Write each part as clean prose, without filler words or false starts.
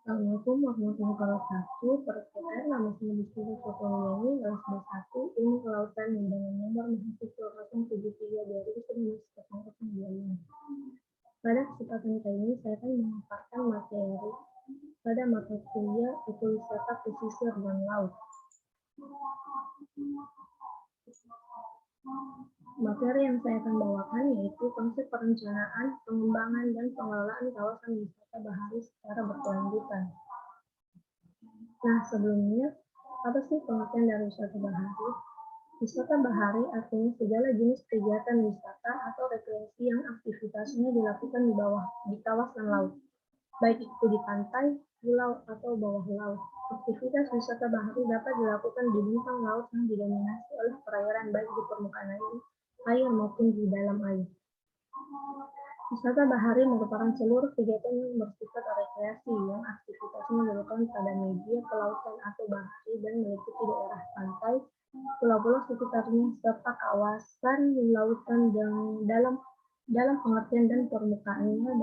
Assalamualaikum warahmatullahi wabarakatuh. Perkenalkan, nama saya Rizky Fotoyani, kelas B1, Ilmu Kelautan dengan nomor mahasiswa 073 2019. Pada kesempatan kali ini, saya akan memaparkan materi pada mata kuliah ekowisata pesisir dan laut. Materi yang saya akan bawakan yaitu konsep perencanaan, pengembangan, dan pengelolaan kawasan wisata bahari secara berkelanjutan. Nah, sebelumnya, apa sih pengertian dari wisata bahari? Wisata bahari artinya segala jenis kegiatan wisata atau rekreasi yang aktivitasnya dilakukan di kawasan laut, baik itu di pantai, pulau, atau bawah laut. Aktivitas wisata bahari dapat dilakukan di bentang laut yang didominasi oleh perairan baik di permukaan air maupun di dalam air. Wisata bahari merupakan seluruh kegiatan yang bersifat rekreasi yang aktivitasnya dilakukan pada media kelautan atau bahari dan meliputi daerah pantai, pulau-pulau sekitarnya, serta kawasan lautan dalam pengertian dan permukaannya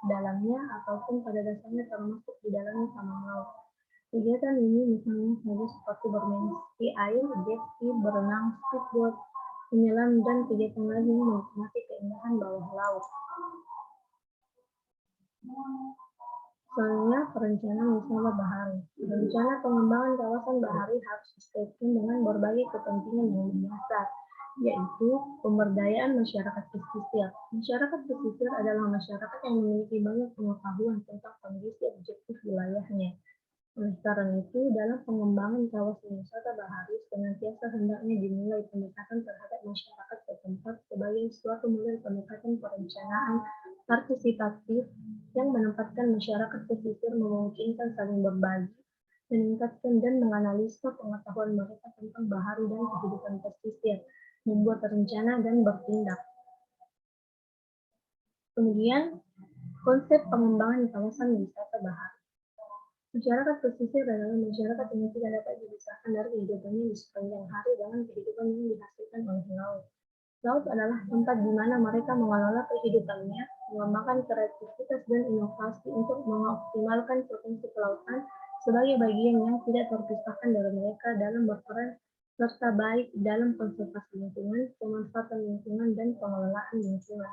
dalamnya ataupun pada dasarnya termasuk di dalamnya sama laut. Kegiatan ini misalnya saja seperti bermain di air, jet ski, berenang, speedboat, menyelam, dan kegiatan lain yang menikmati keindahan bawah laut. Selanjutnya, perencanaan wisata bahari. Rencana pengembangan kawasan bahari harus dikaitkan dengan berbagai kepentingan yang mendasar, yaitu pemberdayaan masyarakat pesisir. Masyarakat pesisir adalah masyarakat yang memiliki banyak pengetahuan tentang kondisi objektif wilayahnya. Oleh karena itu, dalam pengembangan kawasan wisata bahari, senantiasa hendaknya dimulai pendekatan terhadap masyarakat setempat sebagai suatu model pendekatan perencanaan partisipatif yang menempatkan masyarakat pesisir memungkinkan saling berbagi, meningkatkan dan menganalisa pengetahuan mereka tentang bahari dan kehidupan pesisir, membuat rencana dan bertindak. Kemudian, konsep pengembangan kawasan wisata bahari. Masyarakat pesisir adalah masyarakat yang tidak dapat dipisahkan dari kehidupannya di sepanjang hari dengan kehidupan yang dihasilkan oleh laut. Laut adalah tempat di mana mereka mengelola kehidupannya, mengembangkan kreativitas dan inovasi untuk mengoptimalkan potensi kelautan sebagai bagian yang tidak terpisahkan dari mereka dalam berperan serta baik dalam konservasi lingkungan, pemanfaatan lingkungan, dan pengelolaan lingkungan.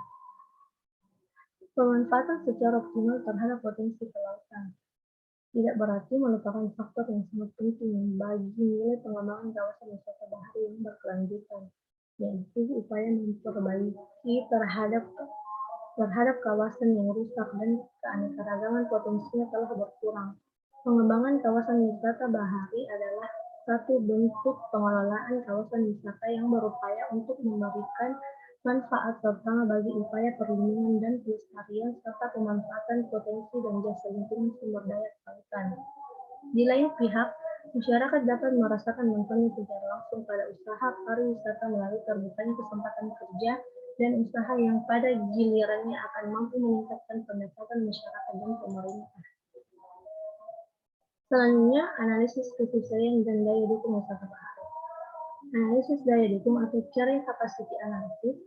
Pemanfaatan secara optimal terhadap potensi kelautan tidak berarti melupakan faktor yang sangat penting bagi nilai pengembangan kawasan wisata bahari yang berkelanjutan, yaitu upaya memperbaiki terhadap kawasan yang rusak dan keanekaragaman potensinya telah berkurang. Pengembangan kawasan wisata bahari adalah satu bentuk pengelolaan kawasan wisata yang berupaya untuk memberikan manfaat terutama bagi upaya perlindungan dan pelestarian serta pemanfaatan potensi dan jasa lingkungan sumber daya kelautan. Di lain pihak, masyarakat dapat merasakan manfaatnya secara langsung pada usaha pariwisata melalui terbukanya kesempatan kerja dan usaha yang pada gilirannya akan mampu meningkatkan pendapatan masyarakat dan pemerintah. Selanjutnya, analisis kesesuaian dan daya dukung wisata bahari. Analisis daya dukung atau carrying capacity analysis,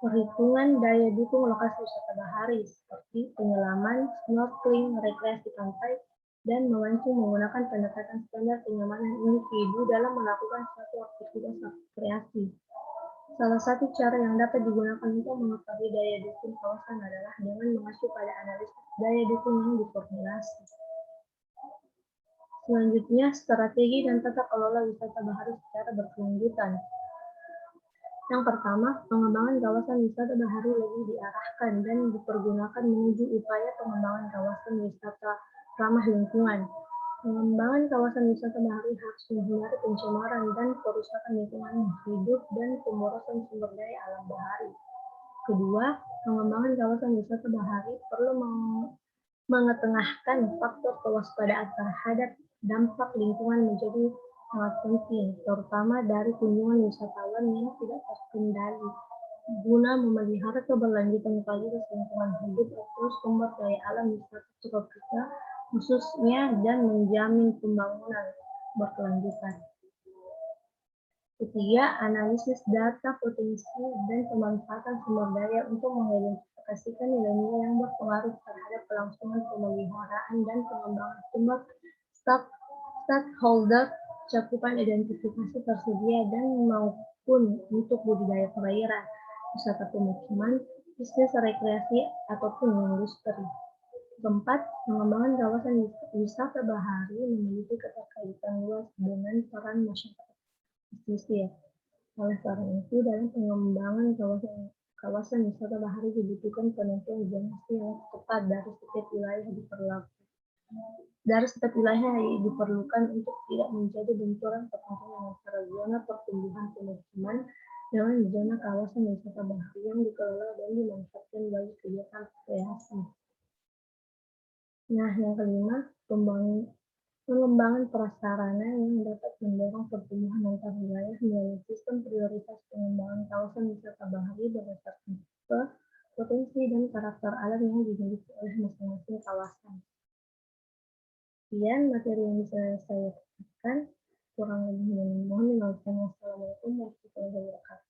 perhitungan daya dukung lokasi wisata bahari seperti penyelaman, snorkeling, rekreasi pantai, dan memancing menggunakan pendekatan standar kenyamanan individu dalam melakukan suatu aktivitas rekreasi. Salah satu cara yang dapat digunakan untuk mengetahui daya dukung kawasan adalah dengan mengacu pada analisis daya dukung yang diformulasi. Selanjutnya, strategi dan tata kelola wisata bahari secara berkelanjutan. Yang pertama, pengembangan kawasan wisata bahari lebih diarahkan dan dipergunakan menuju upaya pengembangan kawasan wisata ramah lingkungan. Pengembangan kawasan wisata bahari harus menghindari pencemaran dan kerusakan lingkungan hidup dan pemborosan sumber daya alam bahari. Kedua, pengembangan kawasan wisata bahari perlu mengetengahkan faktor kewaspadaan terhadap dampak lingkungan menjadi sangat penting, terutama dari kunjungan wisatawan yang tidak terkendali, guna memelihara keberlanjutan kualitas lingkungan hidup atau sumber daya alam wisata tropika khususnya dan menjamin pembangunan berkelanjutan. Ketiga, analisis data potensi dan pemanfaatan sumber daya untuk mengidentifikasikan nilai-nilai yang berpengaruh terhadap kelangsungan pemeliharaan dan pengembangan sumber stakeholder, cakupan identifikasi tersedia dan maupun untuk budidaya perairan, wisata pemukiman, bisnis rekreasi, ataupun industri. Keempat, pengembangan kawasan wisata bahari memiliki keterkaitan luas dengan peran masyarakat pesisir. Oleh karena itu, dalam pengembangan kawasan wisata bahari dibutuhkan penentuan zonasi yang tepat dari setiap wilayah diperlukan untuk tidak menjadi benturan kepentingan antara zona pertumbuhan pemukiman dengan zona kawasan wisata bahari yang dikelola dan dimanfaatkan bagi kegiatan rekreasi. Nah, yang kelima, pengembangan prasarana yang dapat mendorong pertumbuhan antar wilayah melalui sistem prioritas pengembangan kawasan wisata bahari berdasarkan tipe, potensi, dan karakter alam yang dimiliki oleh masing-masing kawasan. Sekian materi yang bisa saya katakan, kurang lebih mohon dimaafkan. Wassalamualaikum warahmatullahi wabarakatuh.